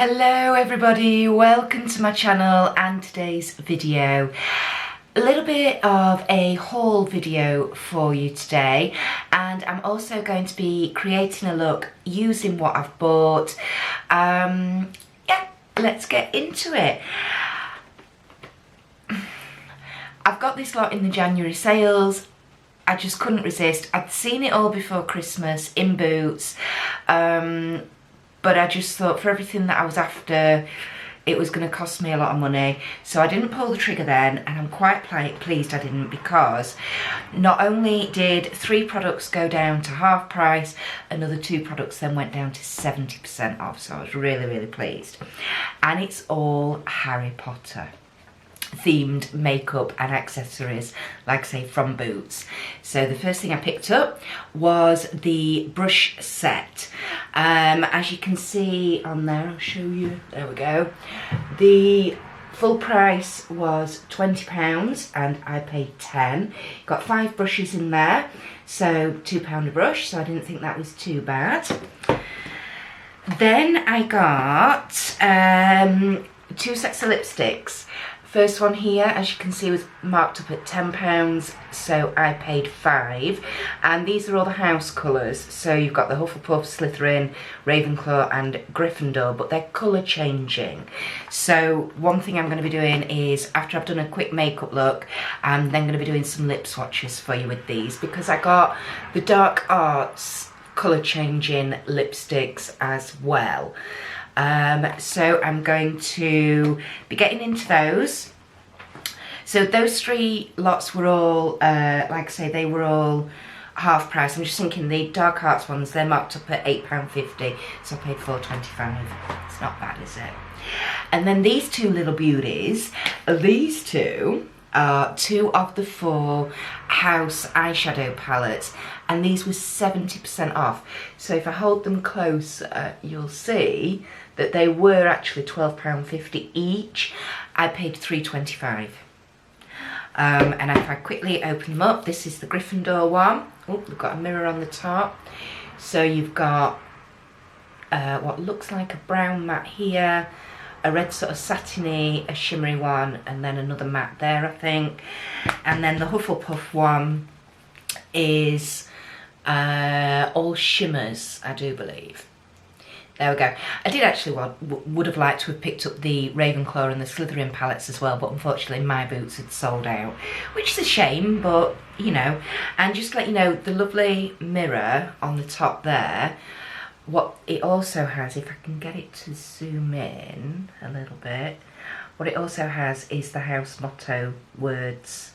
Hello everybody, welcome to my channel and today's video. A little bit of a haul video for you today, and I'm also going to be creating a look using what I've bought. Yeah, let's get into it. I've got this lot in the January sales. I just couldn't resist. I'd seen it all before Christmas in Boots. But I just thought for everything that I was after, it was going to cost me a lot of money. So I didn't pull the trigger then, and I'm quite pleased I didn't, because not only did 3 products go down to half price, another 2 products then went down to 70% off. So I was really pleased. And it's all Harry Potter themed makeup and accessories, like I say, from Boots. So the first thing I picked up was the brush set. As you can see on there, I'll show you, there we go. The full price was £20 and I paid 10. Got 5 brushes in there, so £2 a brush, so I didn't think that was too bad. Then I got 2 sets of lipsticks. First one here, as you can see, was marked up at £10, so I paid 5. And these are all the house colours. So you've got the Hufflepuff, Slytherin, Ravenclaw and Gryffindor, but they're colour changing. So one thing I'm going to be doing is, after I've done a quick makeup look, I'm then going to be doing some lip swatches for you with these, because I got the Dark Arts colour changing lipsticks as well. So I'm going to be getting into those. So those 3 lots were all, like I say, they were all half price. I'm just thinking the Dark Arts ones, they're marked up at £8.50, so I paid £4.25. It's not bad, is it? And then these 2 little beauties, these 2 are 2 of the 4 house eyeshadow palettes, and these were 70% off. So if I hold them close, you'll see that they were actually £12.50 each. I paid £3.25. And if I quickly open them up, this is the Gryffindor one. Oh, we've got a mirror on the top. So you've got what looks like a brown matte here, a red sort of satiny, a shimmery one, and then another matte there, I think. And then the Hufflepuff one is all shimmers, I do believe. There we go. I did actually would have liked to have picked up the Ravenclaw and the Slytherin palettes as well, but unfortunately my Boots had sold out, which is a shame, but you know. And just to let you know, the lovely mirror on the top there, what it also has, if I can get it to zoom in a little bit, what it also has is the house motto words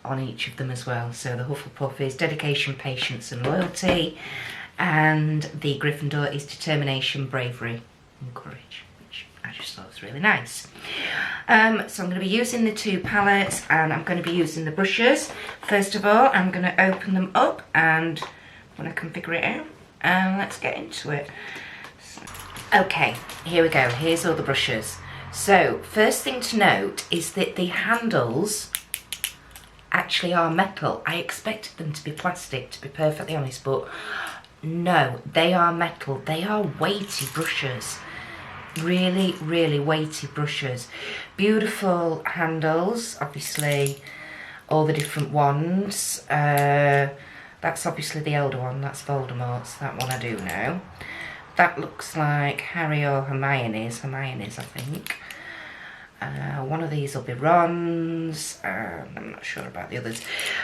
on each of them as well. So the Hufflepuff is dedication, patience and loyalty, and the Gryffindor is determination, bravery and courage, which I just thought was really nice. So I'm going to be using the 2 palettes, and I'm going to be using the brushes. First of all, I'm going to open them up, and when I can figure it out, and let's get into it. Okay, here we go. Here's all the brushes. So first thing to note is that the handles actually are metal. I expected them to be plastic, to be perfectly honest, but no, they are metal. They are weighty brushes. Really weighty brushes. Beautiful handles, obviously all the different ones. That's obviously the older one, that's Voldemort's, that one I do know. That looks like Harry or Hermione's, I think. One of these will be Ron's, I'm not sure about the others,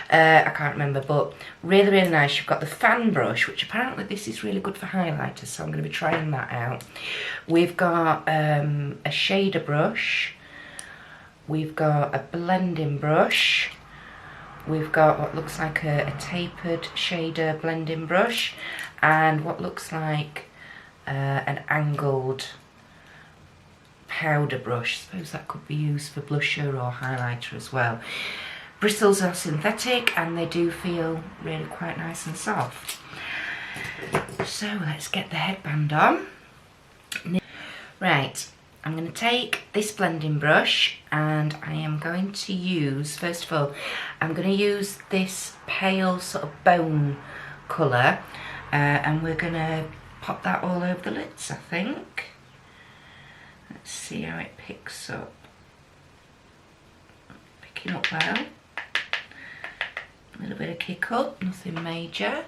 I can't remember, but really nice. You've got the fan brush, which apparently this is really good for highlighters, so I'm going to be trying that out. We've got a shader brush, we've got a blending brush, we've got what looks like a tapered shader blending brush, and what looks like an angled powder brush. I suppose that could be used for blusher or highlighter as well. Bristles are synthetic and they do feel really quite nice and soft. So let's get the headband on. Right, I'm going to take this blending brush and I am going to use, first of all, I'm going to use this pale sort of bone colour, and we're going to pop that all over the lids, I think. see how it picks up. Picking up well. A little bit of kick up, nothing major.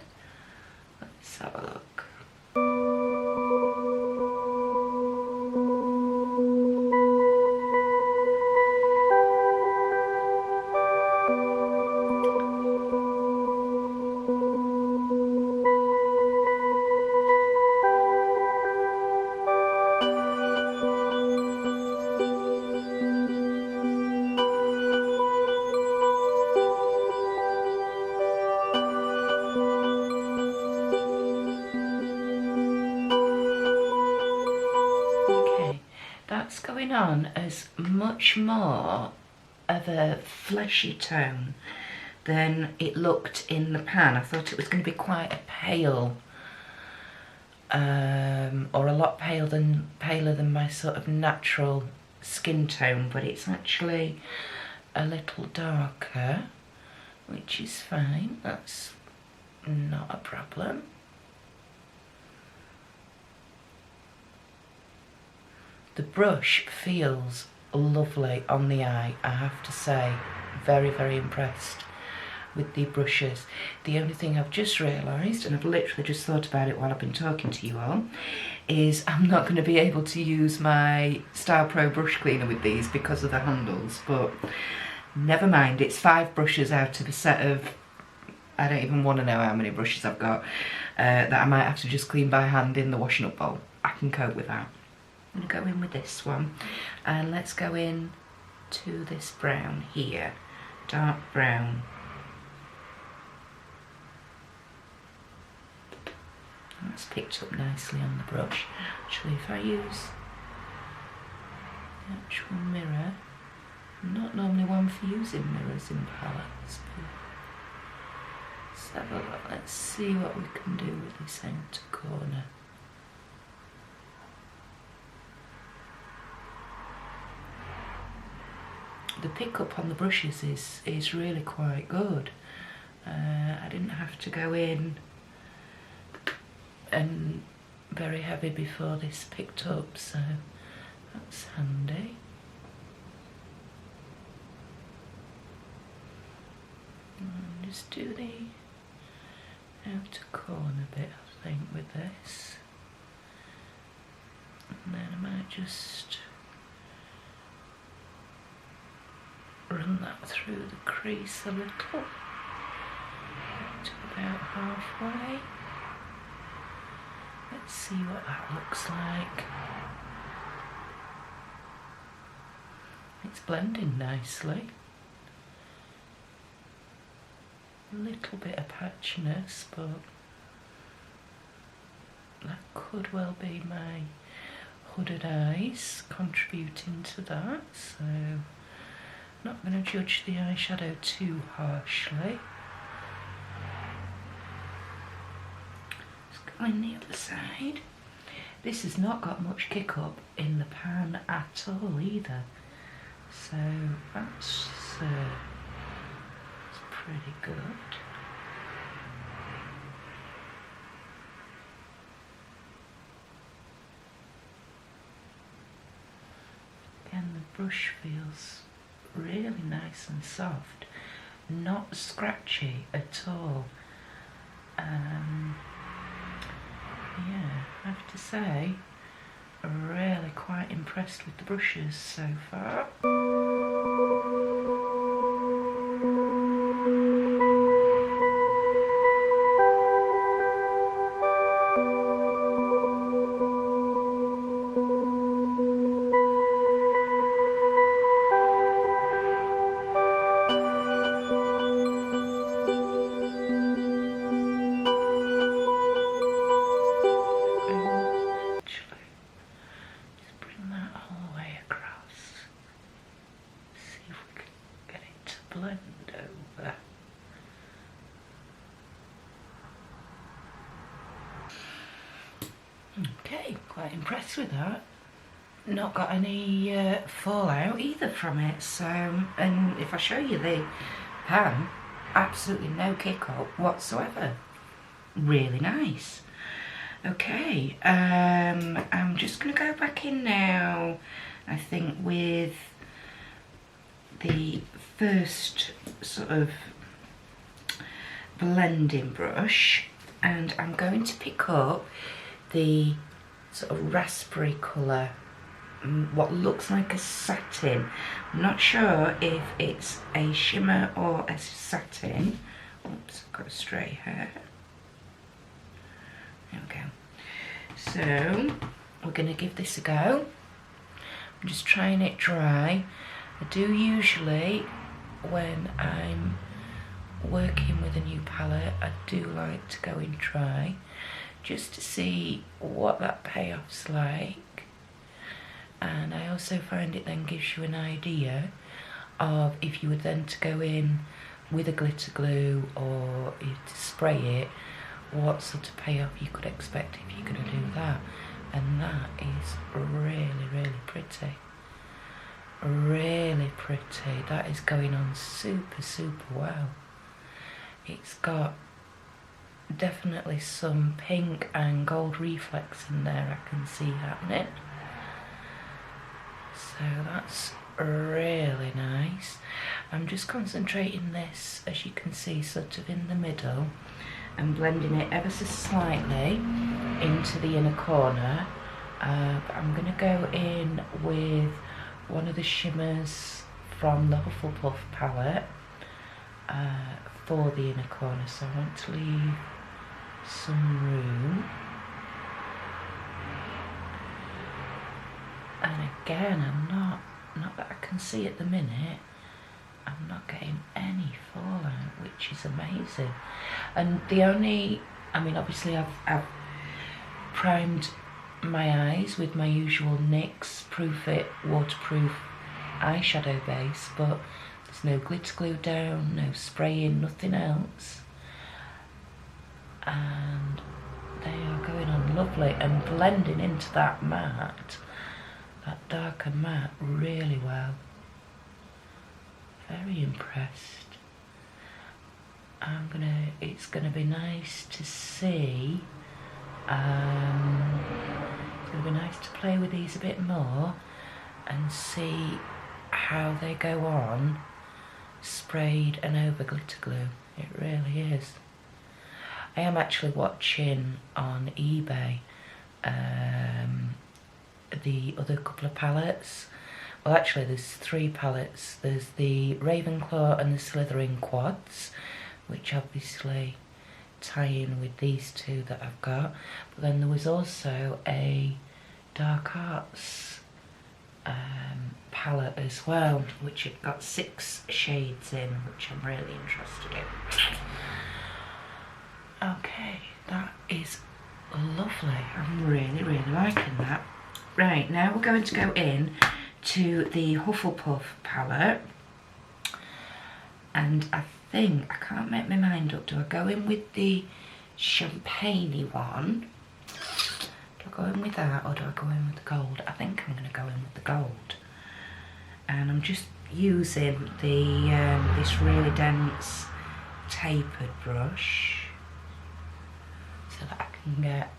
Let's have a look. That's going on as much more of a fleshy tone than it looked in the pan. I thought it was going to be quite a pale, or a lot paler than my sort of natural skin tone, but it's actually a little darker, which is fine. That's not a problem. The brush feels lovely on the eye, I have to say. Very, very impressed with the brushes. The only thing I've just realised, and I've literally just thought about it while I've been talking to you all, is I'm not going to be able to use my Style Pro brush cleaner with these because of the handles, but never mind. It's 5 brushes out of a set of, I don't even want to know how many brushes I've got, that I might have to just clean by hand in the washing up bowl. I can cope with that. I'm going to go in with this one, and let's go in to this brown here, dark brown. That's picked up nicely on the brush. Actually, if I use the actual mirror, I'm not normally one for using mirrors in palettes, but let's have a look. Let's see what we can do with this outer corner. The pickup on the brushes is really quite good. I didn't have to go in and very heavy before this picked up, so that's handy. And just do the outer corner bit, I think, with this. And then I might just run that through the crease a little, to about halfway. Let's see what that looks like. It's blending nicely. A little bit of patchiness, but that could well be my hooded eyes contributing to that, so not going to judge the eyeshadow too harshly. Let's go in the other side. This has not got much kick up in the pan at all either, so that's pretty good. Again, the brush feels really nice and soft, not scratchy at all. Yeah, I have to say, really quite impressed with the brushes so far. Blend over. Okay, quite impressed with that. Not got any fallout either from it, so, and if I show you the pan, absolutely no kick up whatsoever. Really nice. Okay, I'm just going to go back in now, I think, with the first sort of blending brush, and I'm going to pick up the sort of raspberry colour, what looks like a satin. I'm not sure if it's a shimmer or a satin. Oops, I've got a stray hair. There we go. So we're going to give this a go. I'm just trying it dry. I do usually, when I'm working with a new palette, I do like to go in dry, just to see what that payoff's like. And I also find it then gives you an idea of, if you were then to go in with a glitter glue or to spray it, what sort of payoff you could expect if you're going to do that. And that is really, really pretty. Really pretty. That is going on super, super well. It's got definitely some pink and gold reflex in there I can see happening. So that's really nice. I'm just concentrating this, as you can see, sort of in the middle, and blending it ever so slightly into the inner corner. But I'm going to go in with one of the shimmers from the Hufflepuff palette for the inner corner, so I want to leave some room. And again, I'm not that I can see at the minute, I'm not getting any fallout, which is amazing. And the only, I mean, obviously I've primed my eyes with my usual NYX Proof It waterproof eyeshadow base, but there's no glitter glue down, no spraying, nothing else. And they are going on lovely and blending into that matte, that darker matte, really well. Very impressed. It's gonna be nice to see. It's gonna be nice to play with these a bit more and see how they go on sprayed and over glitter glue. It really is. I am actually watching on eBay the other couple of palettes. Well, actually there's 3 palettes. There's the Ravenclaw and the Slytherin quads, which obviously tie in with these 2 that I've got. But then there was also a Dark Arts palette as well, which it got 6 shades in, which I'm really interested in. Okay, that is lovely. I'm really, really liking that. Right, now we're going to go in to the Hufflepuff palette, and I think, I can't make my mind up, do I go in with the champagne-y one? Do I go in with that, or do I go in with the gold? I think I'm going to go in with the gold. And I'm just using the this really dense tapered brush so that I can get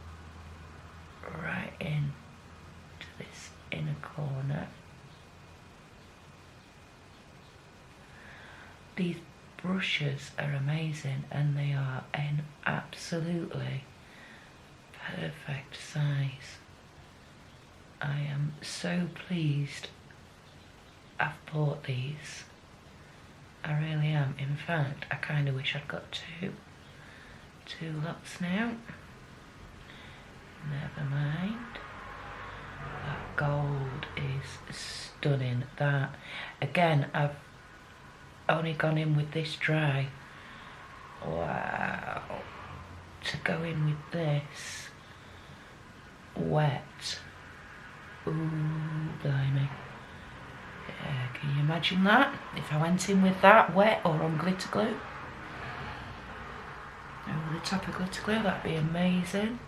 right in to this inner corner. These brushes are amazing, and they are an absolutely perfect size. I am so pleased I've bought these. I really am. In fact, I kind of wish I'd got two lots now. Never mind. That gold is stunning. That, again, I've only gone in with this dry. Wow. To go in with this wet. Ooh, blimey. Yeah, can you imagine that? If I went in with that wet or on glitter glue? Over the top of glitter glue, that'd be amazing.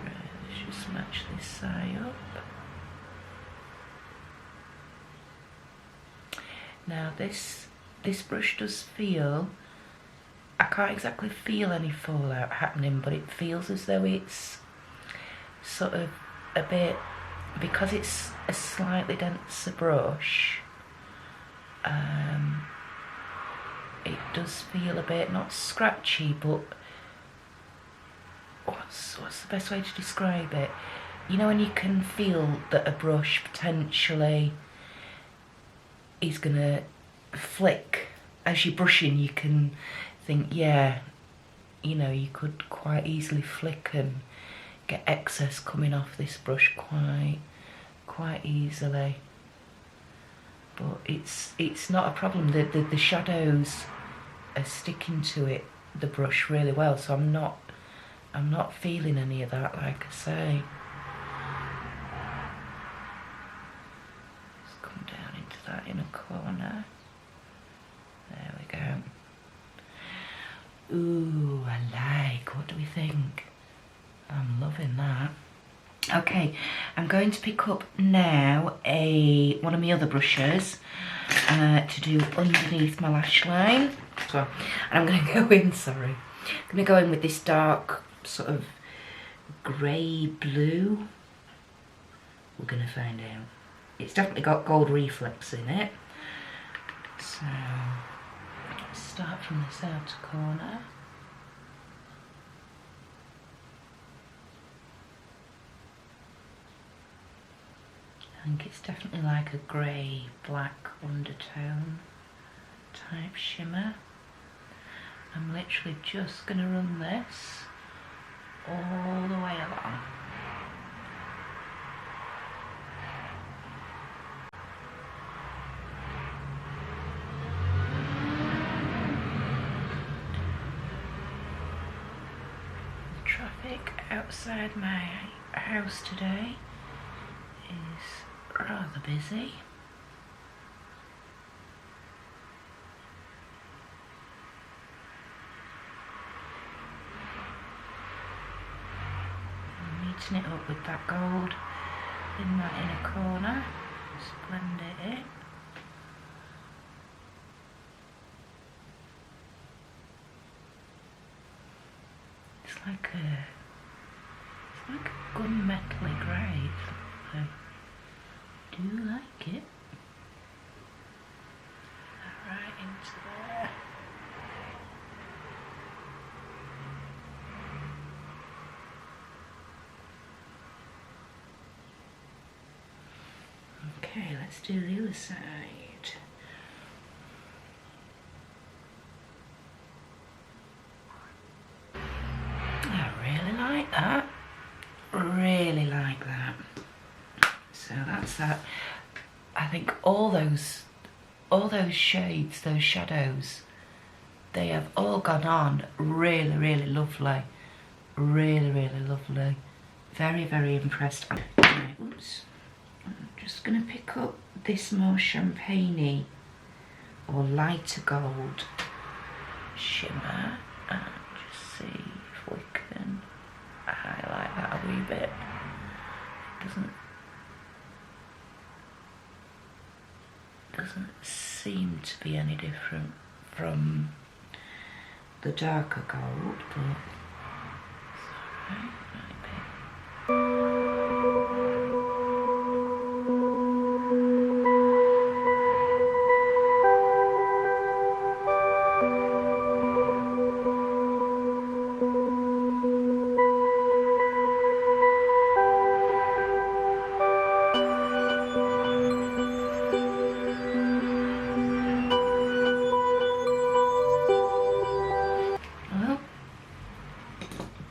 Right, let's just match this side up. Now this brush does feel, I can't exactly feel any fallout happening, but it feels as though it's sort of a bit, because it's a slightly denser brush, it does feel a bit, not scratchy, but what's the best way to describe it? You know when you can feel that a brush potentially is gonna flick as you're brushing, you can think, yeah, you know, you could quite easily flick and get excess coming off this brush quite easily. But it's not a problem. The shadows are sticking to it, the brush, really well, so I'm not feeling any of that, like I say. Just come down into that inner corner. There we go. Ooh, I like. What do we think? I'm loving that. Okay, I'm going to pick up now one of my other brushes to do underneath my lash line. And I'm going to go in, sorry. I'm going to go in with this dark sort of grey blue. We're going to find out. It's definitely got gold reflex in it. So, let's start from this outer corner. I think it's definitely like a grey-black undertone type shimmer. I'm literally just going to run this all the way along. The traffic outside my house today is rather busy. I'm meeting it up with that gold in that inner corner. Just blend it in. It's like a gunmetally grey. I do like it. Right into there. Okay, let's do the other side. I really like that. Really like that. So that's that. I think all those shades, those shadows, they have all gone on really, really lovely. Really, really lovely. Very, very impressed. Right, oops. I'm just going to pick up this more champagne-y or lighter gold shimmer and just see if we can highlight that a wee bit. It doesn't seem to be any different from the darker gold, but it's alright, might be.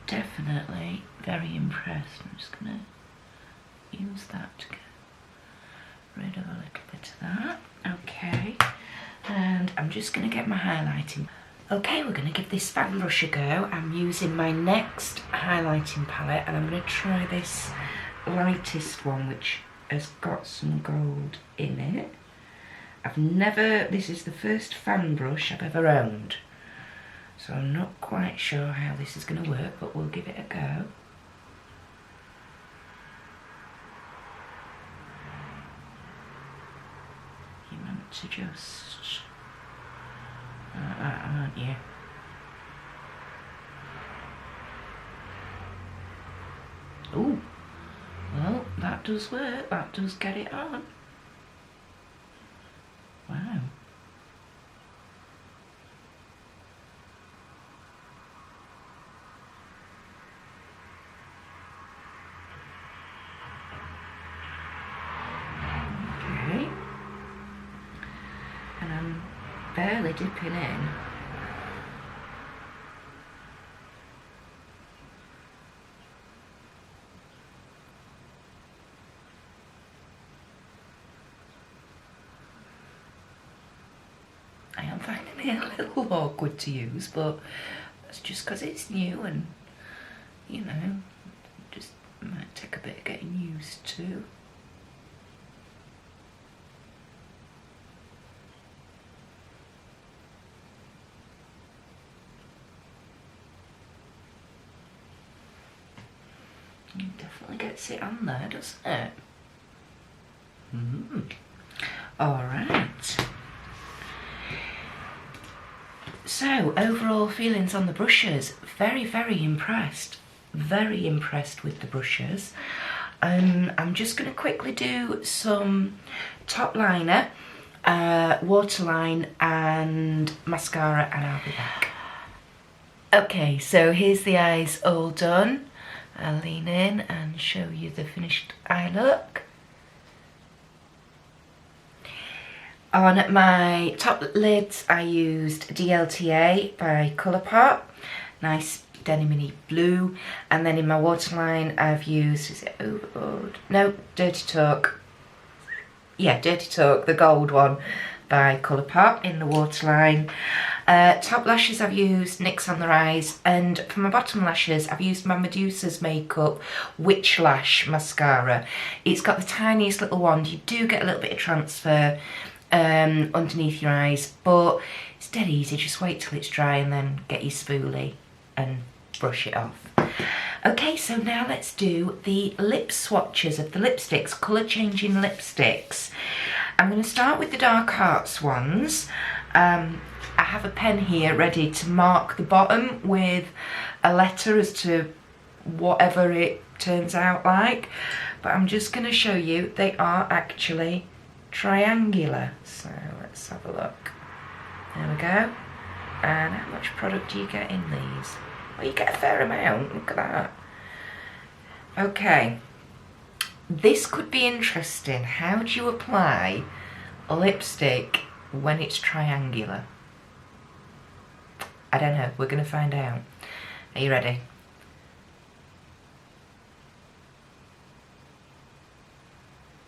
Definitely very impressed. I'm just going to use that to get rid of a little bit of that. Okay, and I'm just going to get my highlighting. Okay, we're going to give this fan brush a go. I'm using my next highlighting palette and I'm going to try this lightest one, which has got some gold in it. This is the first fan brush I've ever owned. So I'm not quite sure how this is going to work, but we'll give it a go. You want to just like that, aren't you? Ooh, does work, that does get it on. Wow. Okay. And I'm barely dipping in. I am finding it a little awkward to use, but that's just because it's new and, you know, just might take a bit of getting used to. It definitely gets it on there, doesn't it? Alright. So, overall feelings on the brushes. Very, very impressed. Very impressed with the brushes. I'm just going to quickly do some top liner, waterline and mascara, and I'll be back. Okay, so here's the eyes all done. I'll lean in and show you the finished eye look. On my top lids I used DLTA by Colourpop, nice denim-y blue, and then in my waterline I've used, is it Overboard? No, Dirty Talk. Yeah, Dirty Talk, the gold one by Colourpop in the waterline. Top lashes I've used NYX on the Rise, and for my bottom lashes I've used my Medusa's Makeup Witch Lash mascara. It's got the tiniest little wand. You do get a little bit of transfer underneath your eyes, but it's dead easy. Just wait till it's dry and then get your spoolie and brush it off. Okay, so now let's do the lip swatches of the lipsticks, colour changing lipsticks. I'm going to start with the Dark Hearts ones. I have a pen here ready to mark the bottom with a letter as to whatever it turns out like, but I'm just going to show you they are actually triangular. So let's have a look. There we go. And how much product do you get in these? Well, you get a fair amount, look at that. Okay, this could be interesting. How do you apply a lipstick when it's triangular? I don't know, we're going to find out. Are you ready?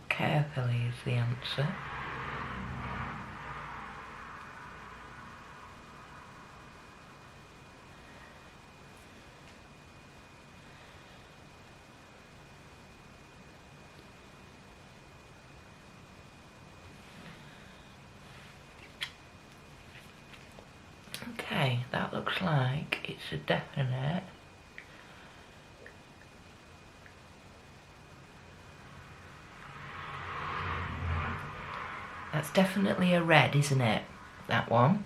Carefully is the answer. Okay, that looks like it's a definite. That's definitely a red, isn't it? That one.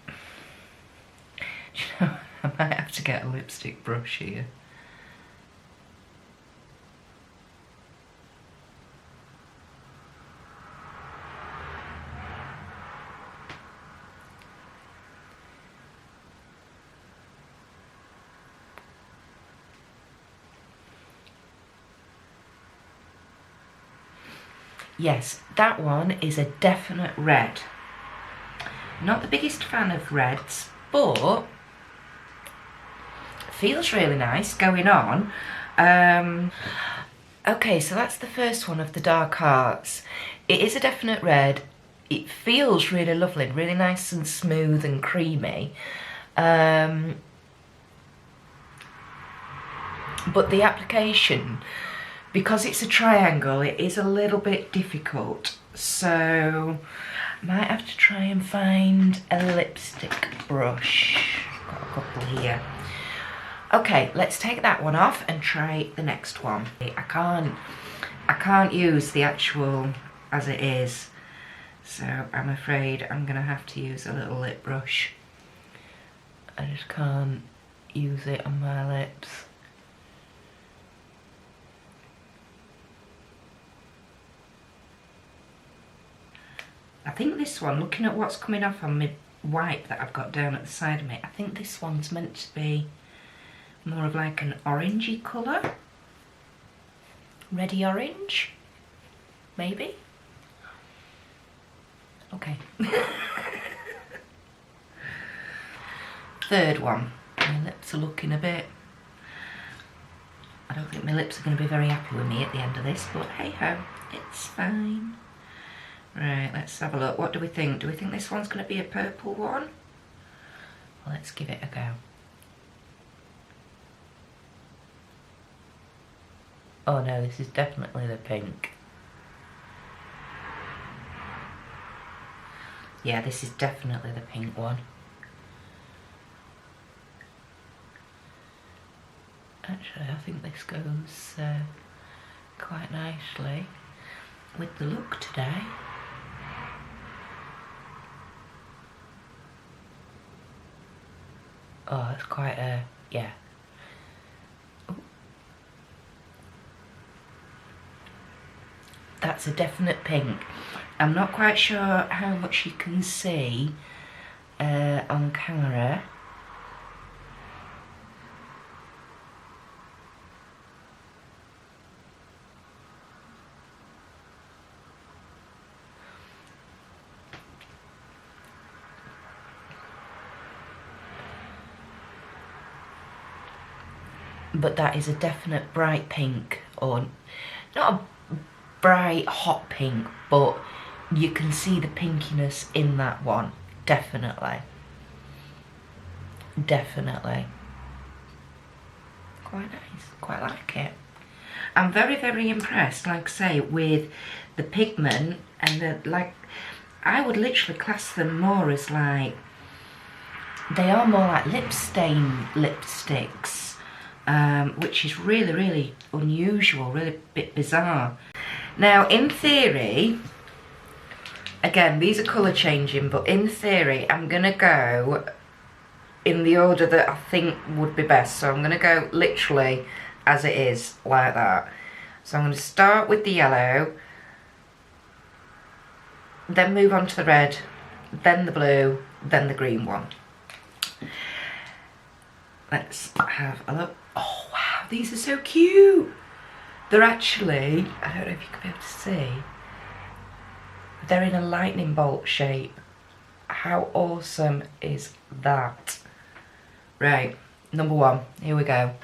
You know, I might have to get a lipstick brush here. Yes, that one is a definite red. Not the biggest fan of reds, but feels really nice going on. Okay, so that's the first one of the Dark Hearts. It is a definite red. It feels really lovely, really nice and smooth and creamy. But the application, because it's a triangle, it is a little bit difficult. So I might have to try and find a lipstick brush. Got a couple here. Okay, let's take that one off and try the next one. I can't use the actual as it is, so I'm afraid I'm gonna have to use a little lip brush. I just can't use it on my lips. I think this one, looking at what's coming off on my wipe that I've got down at the side of me, I think this one's meant to be more of like an orangey colour. Ready orange? Maybe? Okay. Third one. My lips are looking a bit... I don't think my lips are going to be very happy with me at the end of this, but hey ho, it's fine. Right, let's have a look. What do we think? Do we think this one's going to be a purple one? Well, let's give it a go. Oh no, this is definitely the pink. Yeah, this is definitely the pink one. Actually, I think this goes quite nicely with the look today. Oh, it's quite a, yeah. Ooh. That's a definite pink. I'm not quite sure how much you can see on camera. But that is a definite bright pink, or not a bright hot pink, but you can see the pinkiness in that one, definitely. Definitely. Quite nice, quite like it. I'm very, very impressed, like I say, with the pigment and the, like, I would literally class them more as like, they are more like lip stain lipsticks. Which is really, really unusual, really a bit bizarre. Now, in theory, again, these are colour changing, but in theory, I'm going to go in the order that I think would be best. So I'm going to go literally as it is, like that. So I'm going to start with the yellow, then move on to the red, then the blue, then the green one. Let's have a look. Oh wow, these are so cute. They're actually, I don't know if you can be able to see, they're in a lightning bolt shape. How awesome is that? Right, number one, here we go.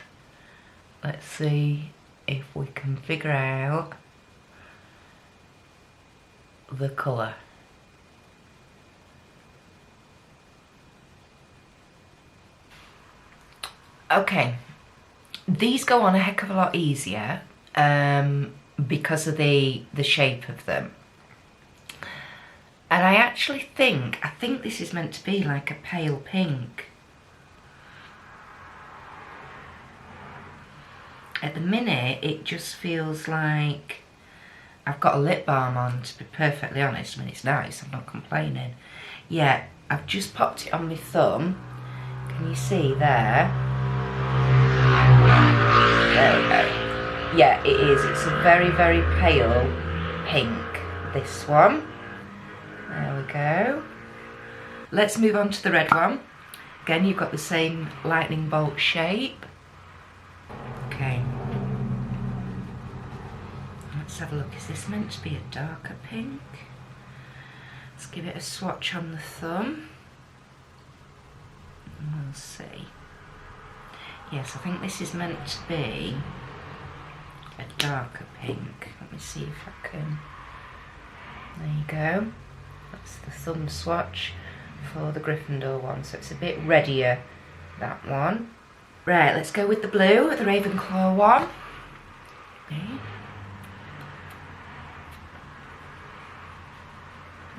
Let's see if we can figure out the colour. Okay, these go on a heck of a lot easier because of the shape of them. And I think this is meant to be like a pale pink. At the minute, it just feels like I've got a lip balm on, to be perfectly honest. I mean, it's nice, I'm not complaining. Yeah, I've just popped it on my thumb. Can you see there? There we go. Yeah, it is. It's a very, very pale pink, this one. There we go. Let's move on to the red one. Again, you've got the same lightning bolt shape. Okay. Let's have a look. Is this meant to be a darker pink? Let's give it a swatch on the thumb. And we'll see. Yes, I think this is meant to be a darker pink. Let me see if I can... There you go. That's the thumb swatch for the Gryffindor one. So it's a bit reddier, that one. Right, let's go with the blue, the Ravenclaw one. Okay.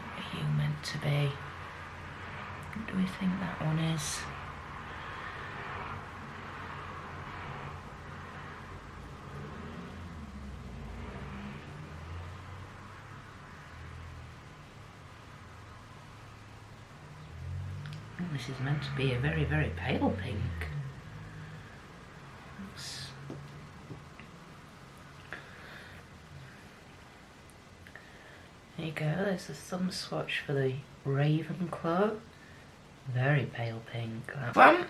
What are you meant to be? What do we think that one is? This is meant to be a very, very pale pink. Oops. There you go, there's the thumb swatch for the Ravenclaw. Very pale pink, that one.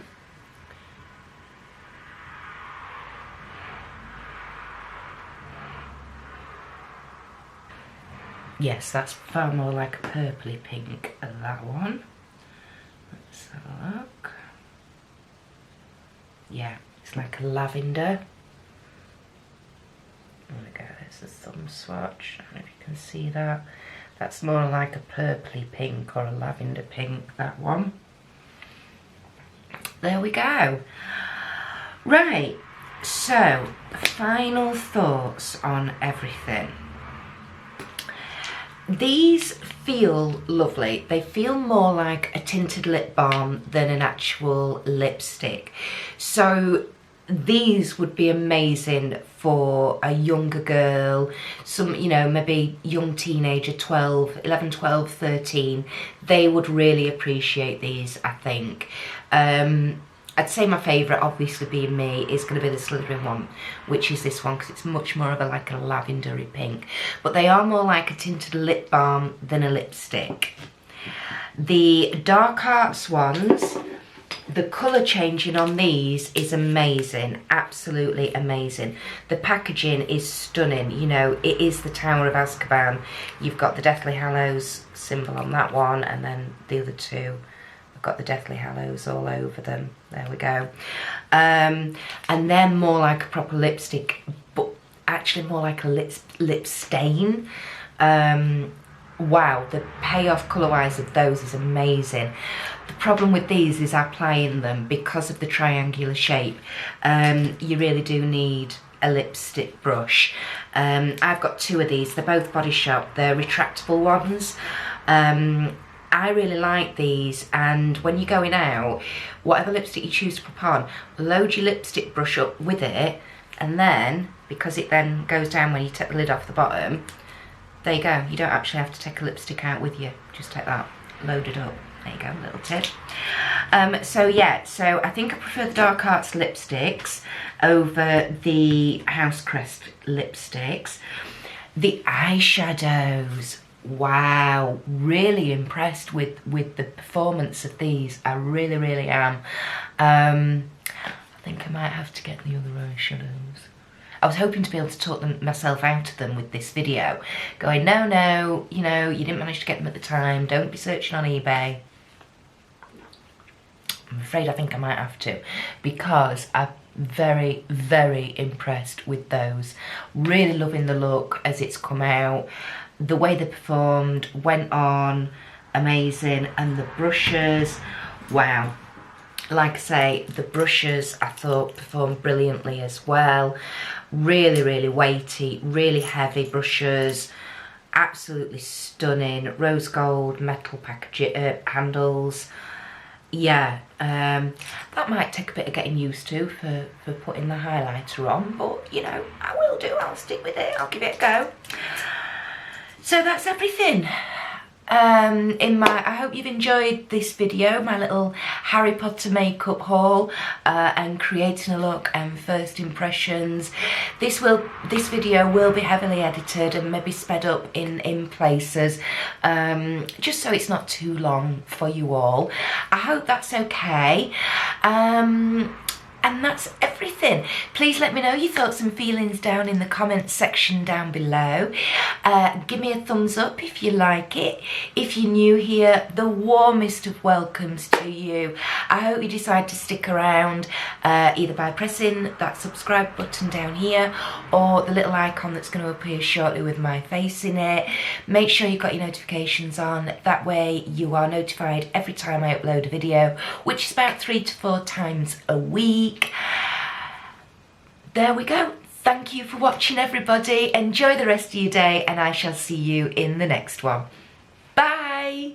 Yes, that's far more like a purpley pink than that one. Let's have a look. Yeah, it's like a lavender. There we go, there's the thumb swatch. I don't know if you can see that. That's more like a purpley pink or a lavender pink, that one. There we go. Right, so final thoughts on everything. These feel lovely. They feel more like a tinted lip balm than an actual lipstick. So these would be amazing for a younger girl, some, you know, maybe young teenager, 11, 12, 13. They would really appreciate these, I think. I'd say my favourite, obviously being me, is going to be the Slytherin one, which is this one, because it's much more of a like a lavendery pink. But they are more like a tinted lip balm than a lipstick. The Dark Arts ones, the colour changing on these is amazing, absolutely amazing. The packaging is stunning, you know, it is the Tower of Azkaban. You've got the Deathly Hallows symbol on that one, and then the other two have got the Deathly Hallows all over them. There we go. And they're more like a proper lipstick, but actually more like a lip stain. Wow, the payoff colour-wise of those is amazing. The problem with these is applying them because of the triangular shape. You really do need a lipstick brush. I've got two of these. They're both Body Shop. They're retractable ones. I really like these, and when you're going out, whatever lipstick you choose to put on, load your lipstick brush up with it, and then, because it then goes down when you take the lid off the bottom, there you go. You don't actually have to take a lipstick out with you. Just take that, load it up. There you go, little tip. So yeah, so I think I prefer the Dark Arts lipsticks over the House Crest lipsticks. The eyeshadows, wow, really impressed with the performance of these. I really, really am. I think I might have to get the other eyeshadows. I was hoping to be able to talk myself out of them with this video, going, no, you know, you didn't manage to get them at the time, don't be searching on eBay. I'm afraid I think I might have to, because I'm very, very impressed with those. Really loving the look as it's come out. The way they performed, went on, amazing. And the brushes, wow. Like I say, the brushes I thought performed brilliantly as well. Really, really weighty, really heavy brushes. Absolutely stunning. Rose gold metal packaging handles. Yeah, that might take a bit of getting used to for putting the highlighter on, but you know, I will do. I'll stick with it. I'll give it a go. So that's everything. I hope you've enjoyed this video, my little Harry Potter makeup haul, and creating a look and first impressions. This video will be heavily edited and maybe sped up in places, just so it's not too long for you all. I hope that's okay. And that's everything. Please let me know your thoughts and feelings down in the comments section down below. Give me a thumbs up if you like it. If you're new here, the warmest of welcomes to you. I hope you decide to stick around, either by pressing that subscribe button down here, or the little icon that's going to appear shortly with my face in it. Make sure you've got your notifications on. That way you are notified every time I upload a video, which is about 3 to 4 times a week. There we go. Thank you for watching, everybody. Enjoy the rest of your day, and I shall see you in the next one. Bye.